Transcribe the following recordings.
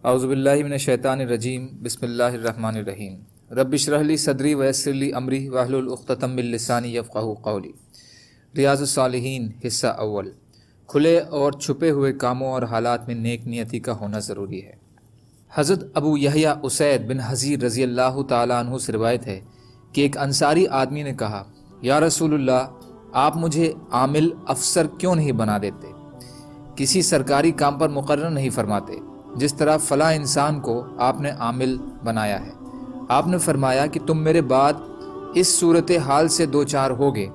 اعوذ باللہ من الشیطان الرجیم بسم اللہ الرحمن الرحیم رب اشرح لی صدری ویسر لی امری واحلل عقدۃ من لسانی یفقہوا قولی۔ ریاض الصالحین حصہ اول۔ کھلے اور چھپے ہوئے کاموں اور حالات میں نیک نیتی کا ہونا ضروری ہے۔ حضرت ابو یحییٰ اسید بن حضیر رضی اللہ تعالیٰ عنہ سے روایت ہے کہ ایک انصاری آدمی نے کہا، یا رسول اللہ، آپ مجھے عامل افسر کیوں نہیں بنا دیتے، کسی سرکاری کام پر مقرر نہیں فرماتے جس طرح فلاں انسان کو آپ نے عامل بنایا ہے۔ آپ نے فرمایا کہ تم میرے بعد اس صورتحال سے دوچار ہوگے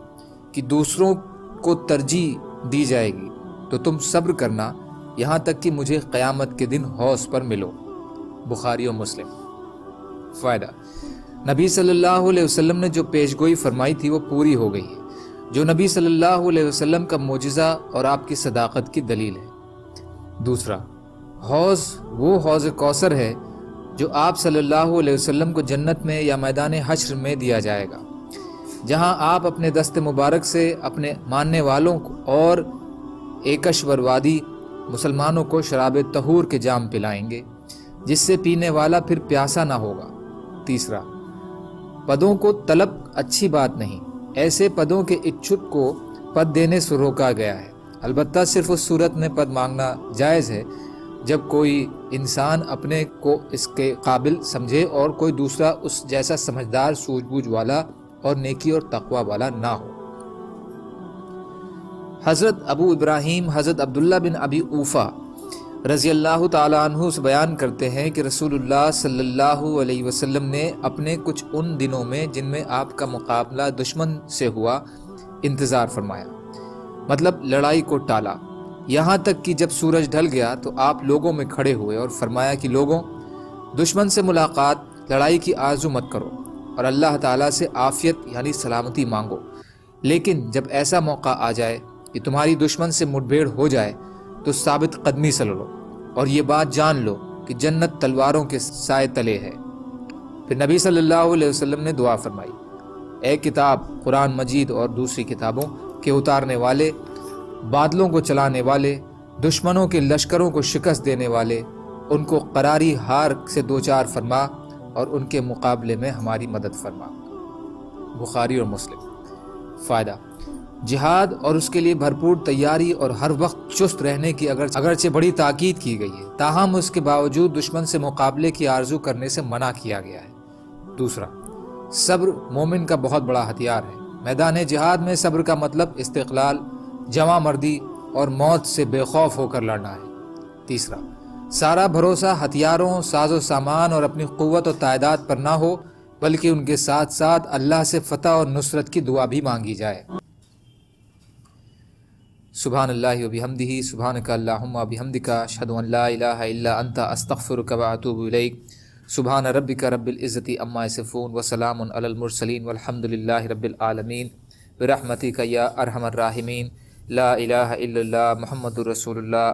کہ دوسروں کو ترجیح دی جائے گی تو تم صبر کرنا یہاں تک کہ مجھے قیامت کے دن حوض پر ملو۔ بخاری و مسلم۔ فائدہ: نبی صلی اللہ علیہ وسلم نے جو پیشگوئی فرمائی تھی وہ پوری ہو گئی ہے، جو نبی صلی اللہ علیہ وسلم کا معجزہ اور آپ کی صداقت کی دلیل ہے۔ دوسرا، حوض وہ حوض کوثر ہے جو آپ صلی اللہ علیہ وسلم کو جنت میں یا میدان حشر میں دیا جائے گا، جہاں آپ اپنے دست مبارک سے اپنے ماننے والوں کو اور ایکشور وادی مسلمانوں کو شراب طہور کے جام پلائیں گے، جس سے پینے والا پھر پیاسا نہ ہوگا۔ تیسرا، پدوں کو طلب اچھی بات نہیں، ایسے پدوں کے اچھک کو پد دینے سے روکا گیا ہے، البتہ صرف اس صورت میں پد مانگنا جائز ہے جب کوئی انسان اپنے کو اس کے قابل سمجھے اور کوئی دوسرا اس جیسا سمجھدار، سوجھ بوجھ والا اور نیکی اور تقوی والا نہ ہو۔ حضرت ابو ابراہیم حضرت عبداللہ بن ابی اوفا رضی اللہ تعالیٰ عنہ سے بیان کرتے ہیں کہ رسول اللہ صلی اللہ علیہ وسلم نے اپنے کچھ ان دنوں میں جن میں آپ کا مقابلہ دشمن سے ہوا انتظار فرمایا، مطلب لڑائی کو ٹالا، یہاں تک کہ جب سورج ڈھل گیا تو آپ لوگوں میں کھڑے ہوئے اور فرمایا کہ لوگوں، دشمن سے ملاقات، لڑائی کی آرزو مت کرو اور اللہ تعالیٰ سے عافیت یعنی سلامتی مانگو، لیکن جب ایسا موقع آ جائے کہ تمہاری دشمن سے مٹبھیڑ ہو جائے تو ثابت قدمی سے لڑو اور یہ بات جان لو کہ جنت تلواروں کے سائے تلے ہے۔ پھر نبی صلی اللہ علیہ وسلم نے دعا فرمائی، اے کتاب قرآن مجید اور دوسری کتابوں کے اتارنے والے، بادلوں کو چلانے والے، دشمنوں کے لشکروں کو شکست دینے والے، ان کو قراری ہار سے دوچار فرما اور ان کے مقابلے میں ہماری مدد فرما۔ بخاری اور مسلم۔ فائدہ: جہاد اور اس کے لیے بھرپور تیاری اور ہر وقت چست رہنے کی اگرچہ بڑی تاکید کی گئی ہے، تاہم اس کے باوجود دشمن سے مقابلے کی آرزو کرنے سے منع کیا گیا ہے۔ دوسرا، صبر مومن کا بہت بڑا ہتھیار ہے۔ میدان جہاد میں صبر کا مطلب استقلال، جمع مردی اور موت سے بے خوف ہو کر لڑنا ہے۔ تیسرا، سارا بھروسہ ہتھیاروں، ساز و سامان اور اپنی قوت و تعداد پر نہ ہو، بلکہ ان کے ساتھ ساتھ اللہ سے فتح اور نصرت کی دعا بھی مانگی جائے۔ سبحان اللہ و بحمدہ، سبحانک اللہم و بحمدک، اشہد ان لا الہ الا انت، استغفرک و اتوب الیک۔ سبحان ربک رب العزۃ عما یصفون وسلام علی المرسلین والحمد للہ رب العالمین، برحمتک یا ارحم الراحمین، لا الہ الا اللہ محمد رسول اللہ۔